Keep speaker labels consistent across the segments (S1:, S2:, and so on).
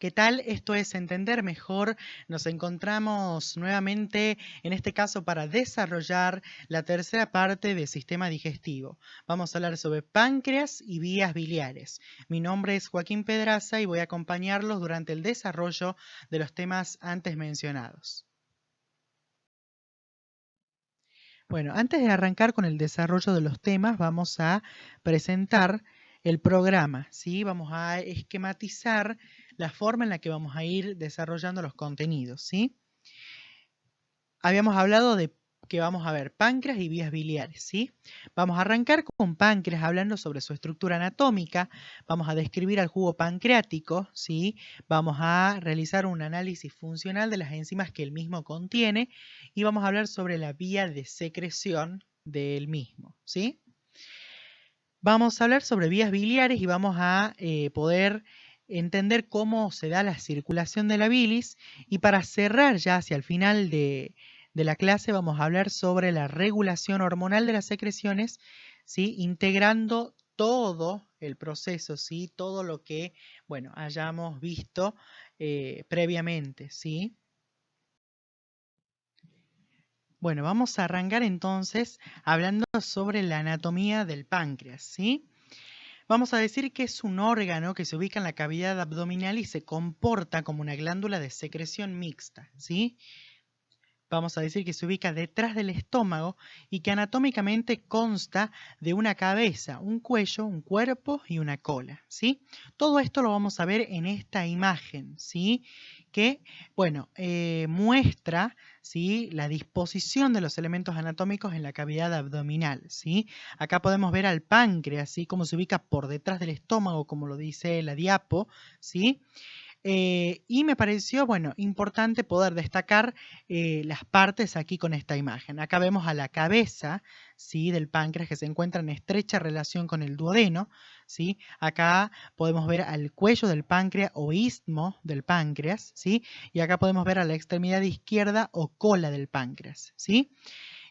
S1: ¿Qué tal? Esto es Entender Mejor. Nos encontramos nuevamente, en este caso, para desarrollar la tercera parte del sistema digestivo. Vamos a hablar sobre páncreas y vías biliares. Mi nombre es Joaquín Pedraza y voy a acompañarlos durante el desarrollo de los temas antes mencionados. Bueno, antes de arrancar con el desarrollo de los temas, vamos a presentar el programa, ¿sí? Vamos a esquematizar la forma en la que vamos a ir desarrollando los contenidos, ¿sí? Habíamos hablado de que vamos a ver páncreas y vías biliares, ¿sí? Vamos a arrancar con páncreas hablando sobre su estructura anatómica, vamos a describir al jugo pancreático, ¿sí? Vamos a realizar un análisis funcional de las enzimas que el mismo contiene y vamos a hablar sobre la vía de secreción del mismo, ¿sí? Vamos a hablar sobre vías biliares y vamos a poder entender cómo se da la circulación de la bilis. Y para cerrar ya hacia el final de la clase vamos a hablar sobre la regulación hormonal de las secreciones, ¿sí? Integrando todo el proceso, ¿sí? Todo lo que, bueno, hayamos visto previamente, ¿sí? Bueno, vamos a arrancar entonces hablando sobre la anatomía del páncreas, ¿sí? Vamos a decir que es un órgano que se ubica en la cavidad abdominal y se comporta como una glándula de secreción mixta, ¿sí? Vamos a decir que se ubica detrás del estómago y que anatómicamente consta de una cabeza, un cuello, un cuerpo y una cola, ¿sí? Todo esto lo vamos a ver en esta imagen, ¿sí? Que, bueno, muestra, ¿sí? La disposición de los elementos anatómicos en la cavidad abdominal, ¿sí? Acá podemos ver al páncreas, ¿sí? Cómo se ubica por detrás del estómago, como lo dice la diapo, ¿sí? Y me pareció, bueno, importante poder destacar las partes aquí con esta imagen. Acá vemos a la cabeza, ¿sí? Del páncreas que se encuentra en estrecha relación con el duodeno, ¿sí? Acá podemos ver al cuello del páncreas o istmo del páncreas, ¿sí? Y acá podemos ver a la extremidad izquierda o cola del páncreas, ¿sí?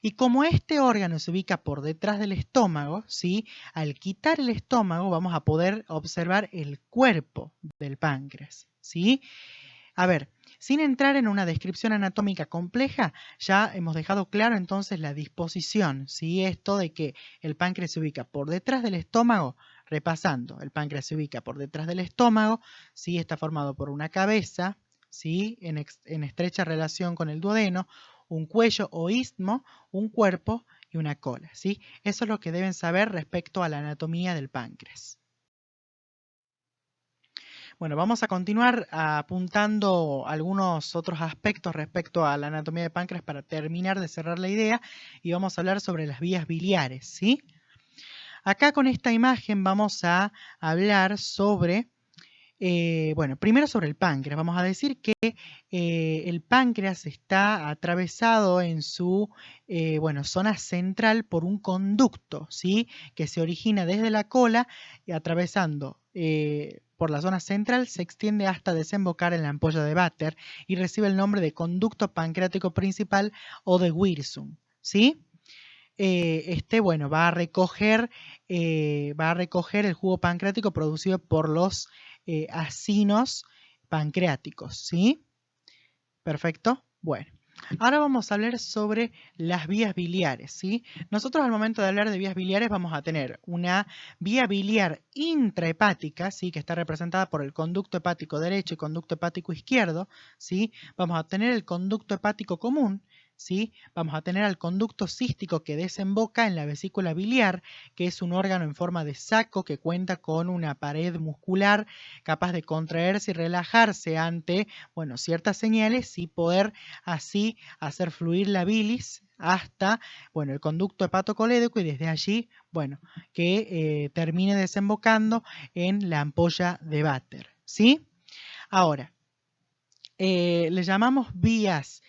S1: Y como este órgano se ubica por detrás del estómago, ¿sí? Al quitar el estómago vamos a poder observar el cuerpo del páncreas, ¿sí? A ver, sin entrar en una descripción anatómica compleja, ya hemos dejado claro entonces la disposición, ¿sí? Esto de que el páncreas se ubica por detrás del estómago, repasando, el páncreas se ubica por detrás del estómago, ¿sí? Está formado por una cabeza, ¿sí? En estrecha relación con el duodeno, un cuello o istmo, un cuerpo y una cola, ¿sí? Eso es lo que deben saber respecto a la anatomía del páncreas. Bueno, vamos a continuar apuntando algunos otros aspectos respecto a la anatomía de páncreas para terminar de cerrar la idea y vamos a hablar sobre las vías biliares, ¿sí? Acá con esta imagen vamos a hablar sobre, bueno, primero sobre el páncreas. Vamos a decir que el páncreas está atravesado en su, bueno, zona central por un conducto, ¿sí? Que se origina desde la cola y atravesando por la zona central se extiende hasta desembocar en la ampolla de Vater y recibe el nombre de conducto pancreático principal o de Wirsung, ¿sí? Bueno, va a recoger el jugo pancreático producido por los acinos pancreáticos, ¿sí? Perfecto. Bueno, ahora vamos a hablar sobre las vías biliares, ¿sí? Nosotros al momento de hablar de vías biliares vamos a tener una vía biliar intrahepática, ¿sí? Que está representada por el conducto hepático derecho y conducto hepático izquierdo, ¿sí? Vamos a tener el conducto hepático común, ¿sí? Vamos a tener al conducto cístico que desemboca en la vesícula biliar, que es un órgano en forma de saco que cuenta con una pared muscular capaz de contraerse y relajarse ante, bueno, ciertas señales y poder así hacer fluir la bilis hasta, bueno, el conducto hepatocolédoco y desde allí, bueno, que termine desembocando en la ampolla de Vater, ¿sí? Ahora, le llamamos vías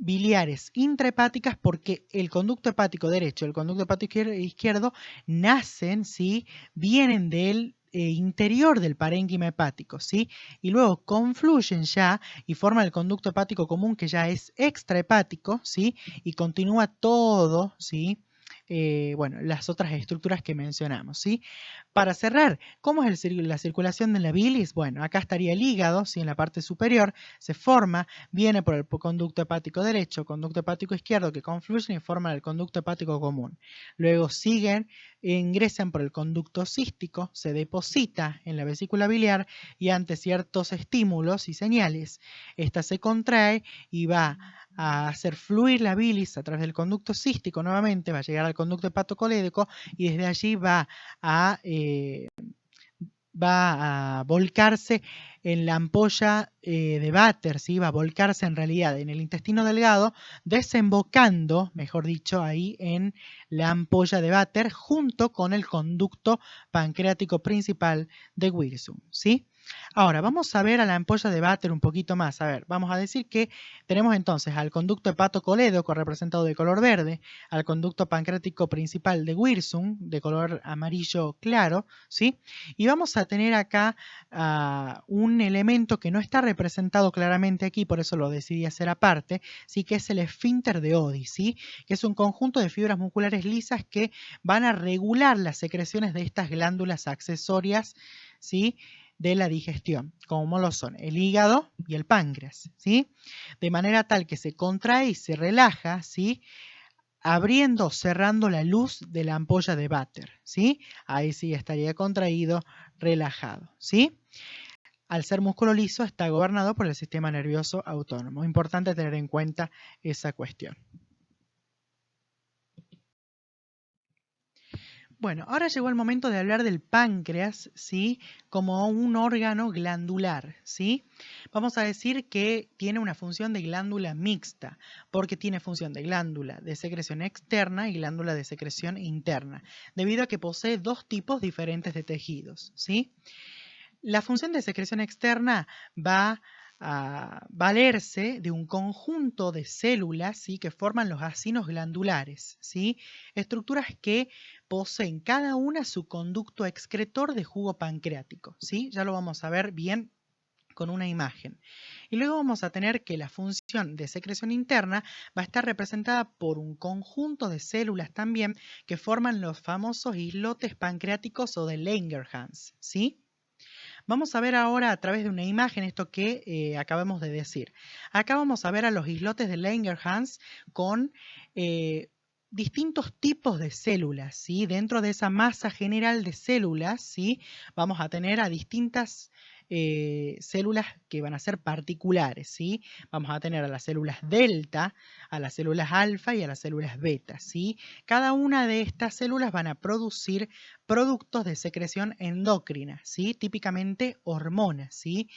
S1: biliares intrahepáticas porque el conducto hepático derecho y el conducto hepático izquierdo nacen, ¿sí? Vienen del interior del parénquima hepático, ¿sí? Y luego confluyen ya y forman el conducto hepático común que ya es extrahepático, ¿sí? Y continúa todo, ¿sí? bueno, las otras estructuras que mencionamos, ¿sí? Para cerrar, ¿cómo es la circulación de la bilis? Bueno, acá estaría el hígado, ¿sí? En la parte superior, se forma, viene por el conducto hepático derecho, conducto hepático izquierdo, que confluyen y forman el conducto hepático común. Luego siguen, ingresan por el conducto cístico, se deposita en la vesícula biliar y ante ciertos estímulos y señales, esta se contrae y va a hacer fluir la bilis a través del conducto cístico nuevamente, va a llegar al conducto hepatocolédoco y desde allí va a volcarse en la ampolla de váter, ¿sí? Va a volcarse en realidad en el intestino delgado, desembocando, mejor dicho, ahí en la ampolla de váter junto con el conducto pancreático principal de Wirsum, ¿sí? Ahora, vamos a ver a la ampolla de váter un poquito más. A ver, vamos a decir que tenemos entonces al conducto hepatocolédoco representado de color verde, al conducto pancreático principal de Wirsum de color amarillo claro, ¿sí? Y vamos a tener acá un elemento que no está representado claramente aquí, por eso lo decidí hacer aparte, ¿sí? Que es el esfínter de Oddi, ¿sí? Que es un conjunto de fibras musculares lisas que van a regular las secreciones de estas glándulas accesorias, ¿sí? De la digestión, como lo son el hígado y el páncreas, ¿sí? De manera tal que se contrae y se relaja, ¿sí? Abriendo o cerrando la luz de la ampolla de váter, ¿sí? Ahí sí estaría contraído, relajado, ¿sí? Al ser músculo liso está gobernado por el sistema nervioso autónomo. Importante tener en cuenta esa cuestión. Bueno, ahora llegó el momento de hablar del páncreas, ¿sí? Como un órgano glandular, ¿sí? Vamos a decir que tiene una función de glándula mixta, porque tiene función de glándula de secreción externa y glándula de secreción interna, debido a que posee dos tipos diferentes de tejidos, ¿sí? La función de secreción externa va a valerse de un conjunto de células, ¿sí? Que forman los acinos glandulares, ¿sí? Estructuras que poseen cada una su conducto excretor de jugo pancreático, ¿sí? Ya lo vamos a ver bien con una imagen. Y luego vamos a tener que la función de secreción interna va a estar representada por un conjunto de células también que forman los famosos islotes pancreáticos o de Langerhans, ¿sí? Vamos a ver ahora a través de una imagen esto que acabamos de decir. Acá vamos a ver a los islotes de Langerhans con distintos tipos de células, ¿sí? Dentro de esa masa general de células, ¿sí? Vamos a tener a distintas células que van a ser particulares, ¿sí? Vamos a tener a las células delta, a las células alfa y a las células beta, ¿sí? Cada una de estas células van a producir productos de secreción endocrina, ¿sí? Típicamente hormonas, ¿sí?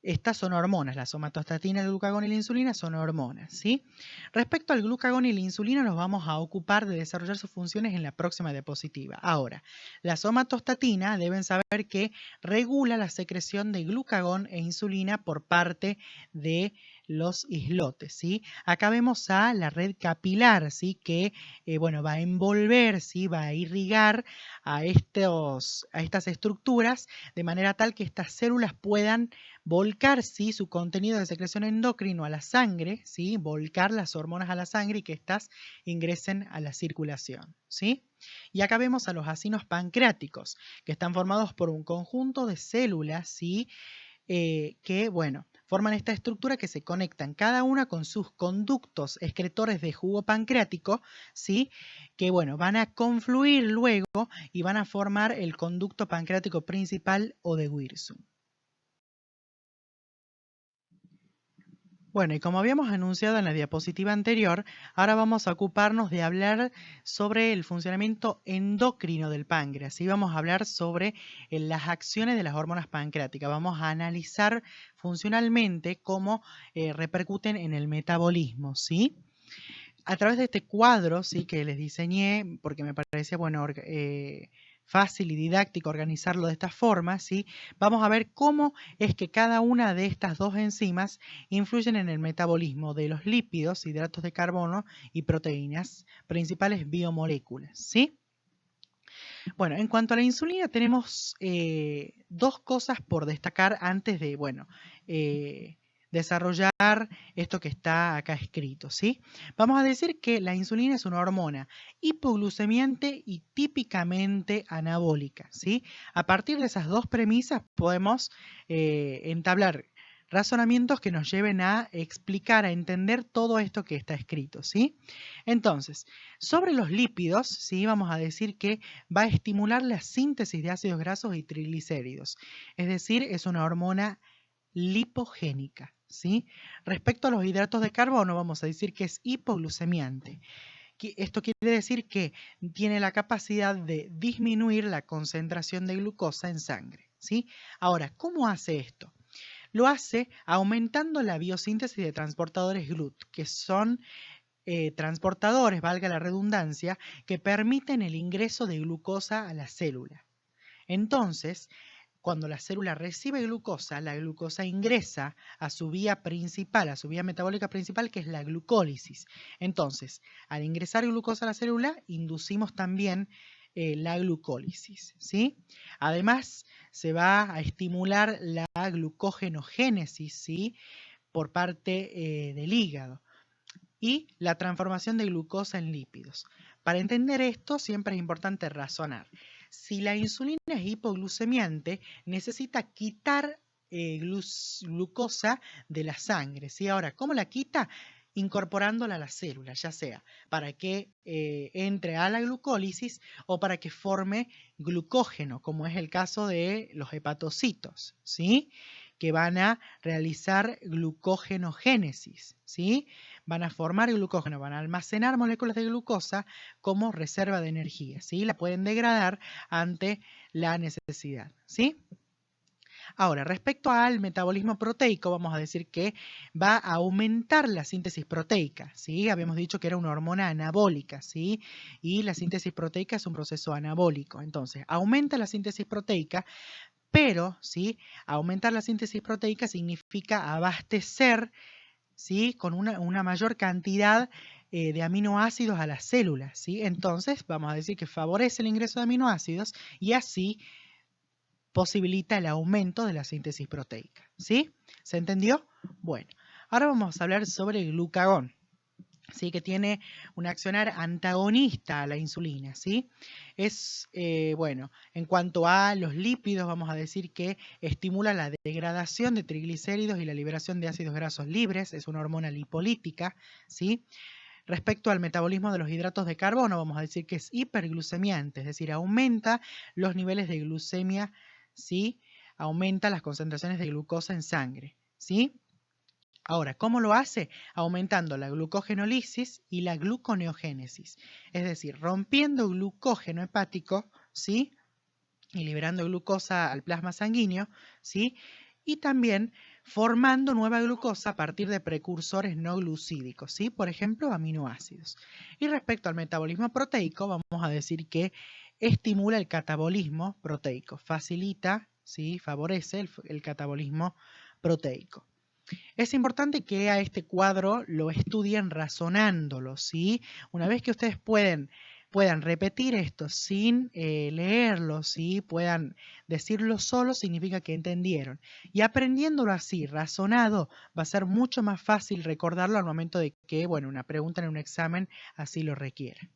S1: Estas son hormonas, la somatostatina, el glucagón y la insulina son hormonas, ¿sí? Respecto al glucagón y la insulina nos vamos a ocupar de desarrollar sus funciones en la próxima diapositiva. Ahora, la somatostatina deben saber que regula la secreción de glucagón e insulina por parte de los islotes, ¿sí? Acá vemos a la red capilar, ¿sí? Que, bueno, va a envolver, ¿sí? Va a irrigar a estas estructuras de manera tal que estas células puedan volcar, ¿sí? Su contenido de secreción endocrino a la sangre, ¿sí? Volcar las hormonas a la sangre y que éstas ingresen a la circulación, ¿sí? Y acá vemos a los acinos pancreáticos, que están formados por un conjunto de células, ¿sí? Que, bueno, forman esta estructura que se conectan cada una con sus conductos excretores de jugo pancreático, ¿sí? Que, bueno, van a confluir luego y van a formar el conducto pancreático principal o de Wirsum. Bueno, y como habíamos anunciado en la diapositiva anterior, ahora vamos a ocuparnos de hablar sobre el funcionamiento endocrino del páncreas. Y vamos a hablar sobre las acciones de las hormonas pancreáticas. Vamos a analizar funcionalmente cómo repercuten en el metabolismo, ¿sí? A través de este cuadro, sí, que les diseñé, porque me parecía, bueno, fácil y didáctico organizarlo de esta forma, ¿sí? Vamos a ver cómo es que cada una de estas dos enzimas influyen en el metabolismo de los lípidos, hidratos de carbono y proteínas, principales biomoléculas, ¿sí? Bueno, en cuanto a la insulina, tenemos dos cosas por destacar antes de, bueno, desarrollar esto que está acá escrito, ¿sí? Vamos a decir que la insulina es una hormona hipoglucemiante y típicamente anabólica, ¿sí? A partir de esas dos premisas podemos entablar razonamientos que nos lleven a explicar, a entender todo esto que está escrito, ¿sí? Entonces, sobre los lípidos, ¿sí? Vamos a decir que va a estimular la síntesis de ácidos grasos y triglicéridos, es decir, es una hormona lipogénica, ¿sí? Respecto a los hidratos de carbono, vamos a decir que es hipoglucemiante. Esto quiere decir que tiene la capacidad de disminuir la concentración de glucosa en sangre, ¿sí? Ahora, ¿cómo hace esto? Lo hace aumentando la biosíntesis de transportadores GLUT, que son transportadores, valga la redundancia, que permiten el ingreso de glucosa a la célula. Entonces, cuando la célula recibe glucosa, la glucosa ingresa a su vía principal, a su vía metabólica principal, que es la glucólisis. Entonces, al ingresar glucosa a la célula, inducimos también la glucólisis, ¿sí? Además, se va a estimular la glucógenogénesis, ¿sí? Por parte del hígado y la transformación de glucosa en lípidos. Para entender esto, siempre es importante razonar. Si la insulina es hipoglucemiante, necesita quitar glucosa de la sangre, ¿sí? Ahora, ¿cómo la quita? Incorporándola a la célula, ya sea para que entre a la glucólisis o para que forme glucógeno, como es el caso de los hepatocitos, ¿sí? Que van a realizar glucogenogénesis, ¿sí? Van a formar glucógeno, van a almacenar moléculas de glucosa como reserva de energía, ¿sí? La pueden degradar ante la necesidad, ¿sí? Ahora, respecto al metabolismo proteico, vamos a decir que va a aumentar la síntesis proteica, ¿sí? Habíamos dicho que era una hormona anabólica, ¿sí? Y la síntesis proteica es un proceso anabólico. Entonces, aumenta la síntesis proteica, pero, ¿sí? Aumentar la síntesis proteica significa abastecer, ¿sí? Con una mayor cantidad de aminoácidos a las células, ¿sí? Entonces, vamos a decir que favorece el ingreso de aminoácidos y así posibilita el aumento de la síntesis proteica, ¿sí? ¿Se entendió? Bueno, ahora vamos a hablar sobre el glucagón, ¿sí? Que tiene un accionar antagonista a la insulina, ¿sí? Es, bueno, en cuanto a los lípidos, vamos a decir que estimula la degradación de triglicéridos y la liberación de ácidos grasos libres, es una hormona lipolítica, ¿sí? Respecto al metabolismo de los hidratos de carbono, vamos a decir que es hiperglucemiante, es decir, aumenta los niveles de glucemia, ¿sí? Aumenta las concentraciones de glucosa en sangre, ¿sí? Ahora, ¿cómo lo hace? Aumentando la glucogenólisis y la gluconeogénesis, es decir, rompiendo glucógeno hepático, ¿sí? Y liberando glucosa al plasma sanguíneo, ¿sí? Y también formando nueva glucosa a partir de precursores no glucídicos, ¿sí? Por ejemplo, aminoácidos. Y respecto al metabolismo proteico, vamos a decir que estimula el catabolismo proteico, facilita, ¿sí? Favorece el catabolismo proteico. Es importante que a este cuadro lo estudien razonándolo, ¿sí? Una vez que ustedes puedan repetir esto sin leerlo, ¿sí? Puedan decirlo solo, significa que entendieron. Y aprendiéndolo así, razonado, va a ser mucho más fácil recordarlo al momento de que, bueno, una pregunta en un examen así lo requiera.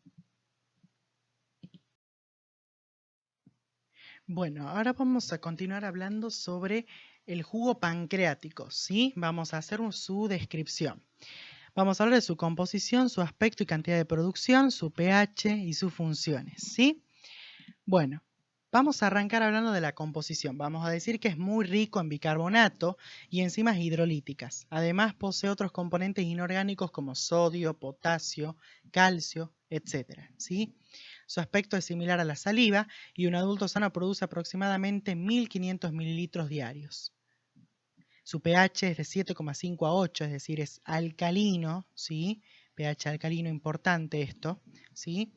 S1: Bueno, ahora vamos a continuar hablando sobre el jugo pancreático, ¿sí? Vamos a hacer su descripción. Vamos a hablar de su composición, su aspecto y cantidad de producción, su pH y sus funciones, ¿sí? Bueno, vamos a arrancar hablando de la composición. Vamos a decir que es muy rico en bicarbonato y enzimas hidrolíticas. Además, posee otros componentes inorgánicos como sodio, potasio, calcio, etc., ¿sí? Su aspecto es similar a la saliva y un adulto sano produce aproximadamente 1.500 mililitros diarios. Su pH es de 7,5 a 8, es decir, es alcalino, ¿sí? pH alcalino, importante esto, ¿sí?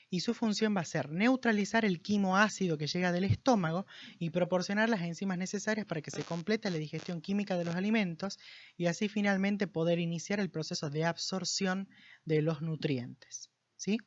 S1: Y su función va a ser neutralizar el quimo ácido que llega del estómago y proporcionar las enzimas necesarias para que se complete la digestión química de los alimentos y así finalmente poder iniciar el proceso de absorción de los nutrientes, ¿sí?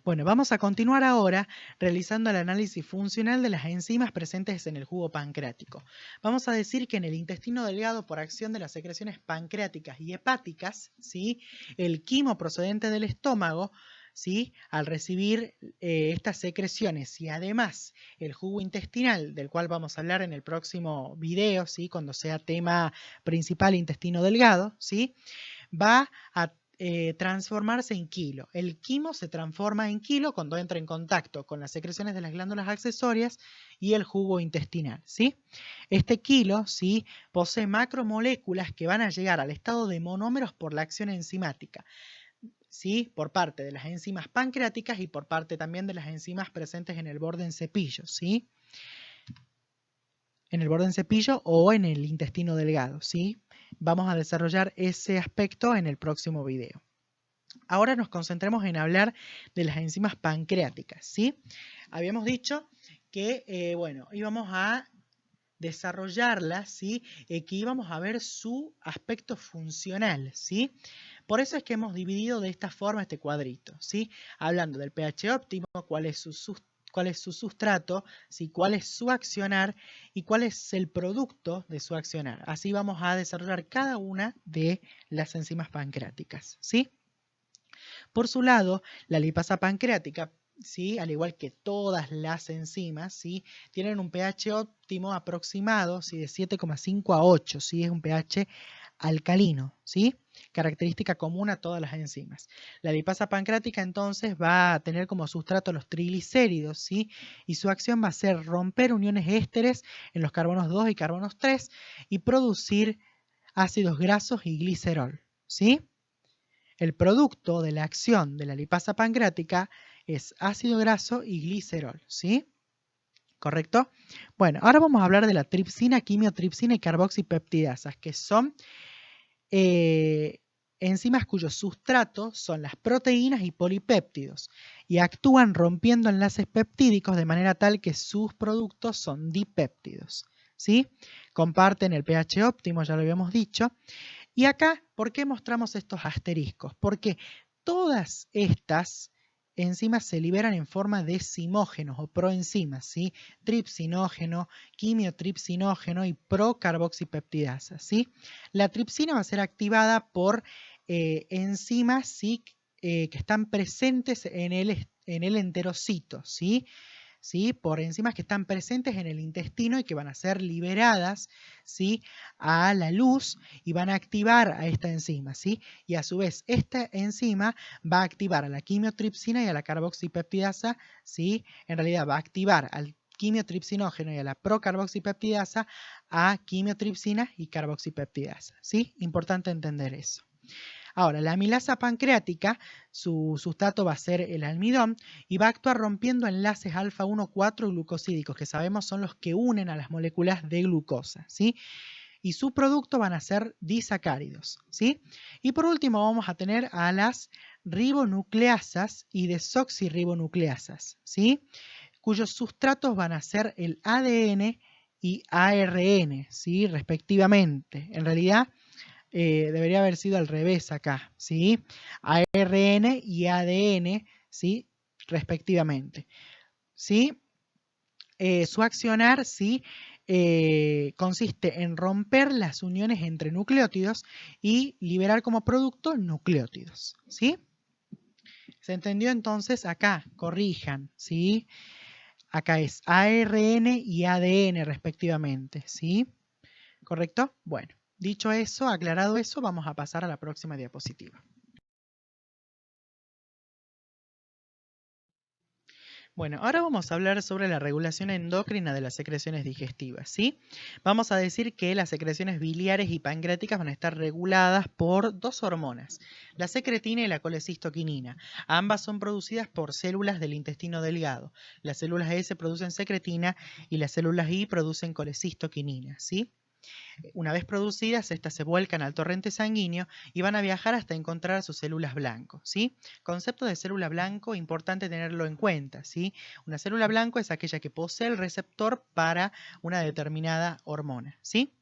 S1: Bueno, vamos a continuar ahora realizando el análisis funcional de las enzimas presentes en el jugo pancreático. Vamos a decir que en el intestino delgado, por acción de las secreciones pancreáticas y hepáticas, ¿sí?, el quimo procedente del estómago, ¿sí?, al recibir estas secreciones y además el jugo intestinal, del cual vamos a hablar en el próximo video, ¿sí?, cuando sea tema principal intestino delgado, ¿sí?, va a transformarse en quilo. El quimo se transforma en quilo cuando entra en contacto con las secreciones de las glándulas accesorias y el jugo intestinal, ¿sí? Este quilo, ¿sí?, posee macromoléculas que van a llegar al estado de monómeros por la acción enzimática, ¿sí?, por parte de las enzimas pancreáticas y por parte también de las enzimas presentes en el borde en cepillo, ¿sí?, en el borde en cepillo o en el intestino delgado, ¿sí? Vamos a desarrollar ese aspecto en el próximo video. Ahora nos concentremos en hablar de las enzimas pancreáticas, ¿sí? Habíamos dicho que, bueno, íbamos a desarrollarlas, ¿sí?, que íbamos a ver su aspecto funcional, ¿sí? Por eso es que hemos dividido de esta forma este cuadrito, ¿sí? Hablando del pH óptimo, cuál es su sustrato, ¿sí?, cuál es su accionar y cuál es el producto de su accionar. Así vamos a desarrollar cada una de las enzimas pancreáticas, ¿sí? Por su lado, la lipasa pancreática, ¿sí?, al igual que todas las enzimas, ¿sí?, tienen un pH óptimo aproximado, ¿sí?, de 7,5 a 8, ¿sí?, es un pH alcalino, ¿sí?, característica común a todas las enzimas. La lipasa pancreática entonces va a tener como sustrato los triglicéridos, ¿sí?, y su acción va a ser romper uniones ésteres en los carbonos 2 y carbonos 3 y producir ácidos grasos y glicerol, ¿sí? El producto de la acción de la lipasa pancreática es ácido graso y glicerol, ¿sí? ¿Correcto? Bueno, ahora vamos a hablar de la tripsina, quimiotripsina y carboxipeptidasas, que son enzimas cuyos sustratos son las proteínas y polipéptidos y actúan rompiendo enlaces peptídicos de manera tal que sus productos son dipéptidos, ¿sí? Comparten el pH óptimo, ya lo habíamos dicho. Y acá, ¿por qué mostramos estos asteriscos? Porque todas estas enzimas se liberan en forma de zimógenos o proenzimas, ¿sí? Tripsinógeno, quimiotripsinógeno y procarboxipeptidasa, ¿sí? La tripsina va a ser activada por enzimas, ¿sí?, que están presentes en el enterocito, ¿sí? ¿Sí?, por enzimas que están presentes en el intestino y que van a ser liberadas, ¿sí?, a la luz y van a activar a esta enzima, ¿sí? Y a su vez esta enzima va a activar a la quimiotripsina y a la carboxipeptidasa, ¿sí? En realidad va a activar al quimiotripsinógeno y a la procarboxipeptidasa a quimiotripsina y carboxipeptidasa, ¿sí? Importante entender eso. Ahora, la amilasa pancreática, su sustrato va a ser el almidón y va a actuar rompiendo enlaces alfa-1,4 glucosídicos, que sabemos son los que unen a las moléculas de glucosa, ¿sí? Y su producto van a ser disacáridos, ¿sí? Y por último vamos a tener a las ribonucleasas y desoxirribonucleasas, ¿sí?, cuyos sustratos van a ser el ADN y ARN, ¿sí?, respectivamente. En realidad debería haber sido al revés acá, ¿sí? ARN y ADN, ¿sí?, respectivamente, ¿sí? Su accionar, ¿sí?, consiste en romper las uniones entre nucleótidos y liberar como producto nucleótidos, ¿sí? ¿Se entendió? Entonces acá, corrijan, ¿sí? Acá es ARN y ADN respectivamente, ¿sí? ¿Correcto? Bueno, dicho eso, aclarado eso, vamos a pasar a la próxima diapositiva. Bueno, ahora vamos a hablar sobre la regulación endocrina de las secreciones digestivas, ¿sí? Vamos a decir que las secreciones biliares y pancreáticas van a estar reguladas por dos hormonas, la secretina y la colecistoquinina. Ambas son producidas por células del intestino delgado. Las células S producen secretina y las células I producen colecistoquinina, ¿sí? Una vez producidas, estas se vuelcan al torrente sanguíneo y van a viajar hasta encontrar a sus células blanco, ¿sí? Concepto de célula blanco, importante tenerlo en cuenta, ¿sí? Una célula blanco es aquella que posee el receptor para una determinada hormona, ¿sí?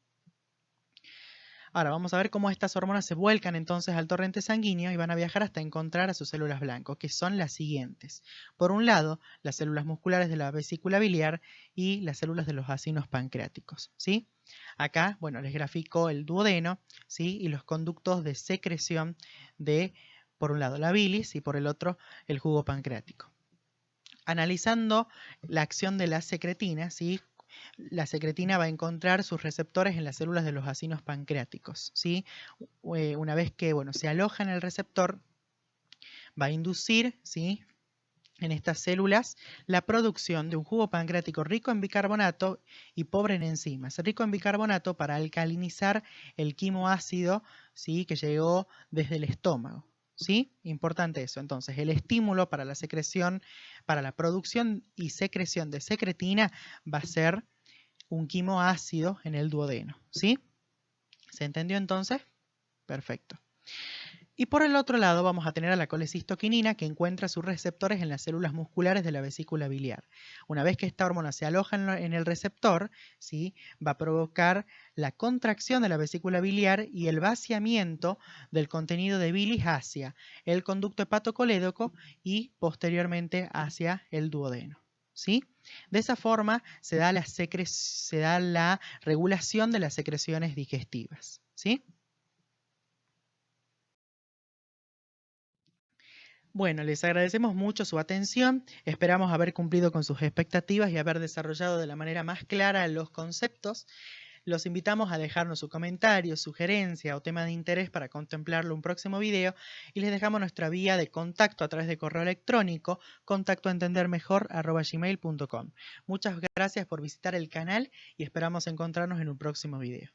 S1: Ahora vamos a ver cómo estas hormonas se vuelcan entonces al torrente sanguíneo y van a viajar hasta encontrar a sus células blancas, que son las siguientes. Por un lado, las células musculares de la vesícula biliar y las células de los vacinos pancreáticos, ¿sí? Acá, bueno, les grafico el duodeno, ¿sí? Y los conductos de secreción de, por un lado, la bilis y por el otro, el jugo pancreático. Analizando la acción de la secretina, ¿sí? La secretina va a encontrar sus receptores en las células de los vacinos pancreáticos, ¿sí? Una vez que, bueno, se aloja en el receptor, va a inducir, ¿sí?, en estas células la producción de un jugo pancreático rico en bicarbonato y pobre en enzimas. Rico en bicarbonato para alcalinizar el quimoácido, ¿sí?, que llegó desde el estómago. ¿Sí? Importante eso. Entonces, el estímulo para la secreción, para la producción y secreción de secretina va a ser un quimoácido en el duodeno. ¿Sí? ¿Se entendió entonces? Perfecto. Y por el otro lado vamos a tener a la colecistoquinina que encuentra sus receptores en las células musculares de la vesícula biliar. Una vez que esta hormona se aloja en el receptor, ¿sí?, va a provocar la contracción de la vesícula biliar y el vaciamiento del contenido de bilis hacia el conducto hepatocolédoco y posteriormente hacia el duodeno. ¿Sí? De esa forma se da la regulación de las secreciones digestivas. ¿Sí? Bueno, les agradecemos mucho su atención, esperamos haber cumplido con sus expectativas y haber desarrollado de la manera más clara los conceptos. Los invitamos a dejarnos su comentario, sugerencia o tema de interés para contemplarlo en un próximo video y les dejamos nuestra vía de contacto a través de correo electrónico contactoentendermejor@gmail.com. Muchas gracias por visitar el canal y esperamos encontrarnos en un próximo video.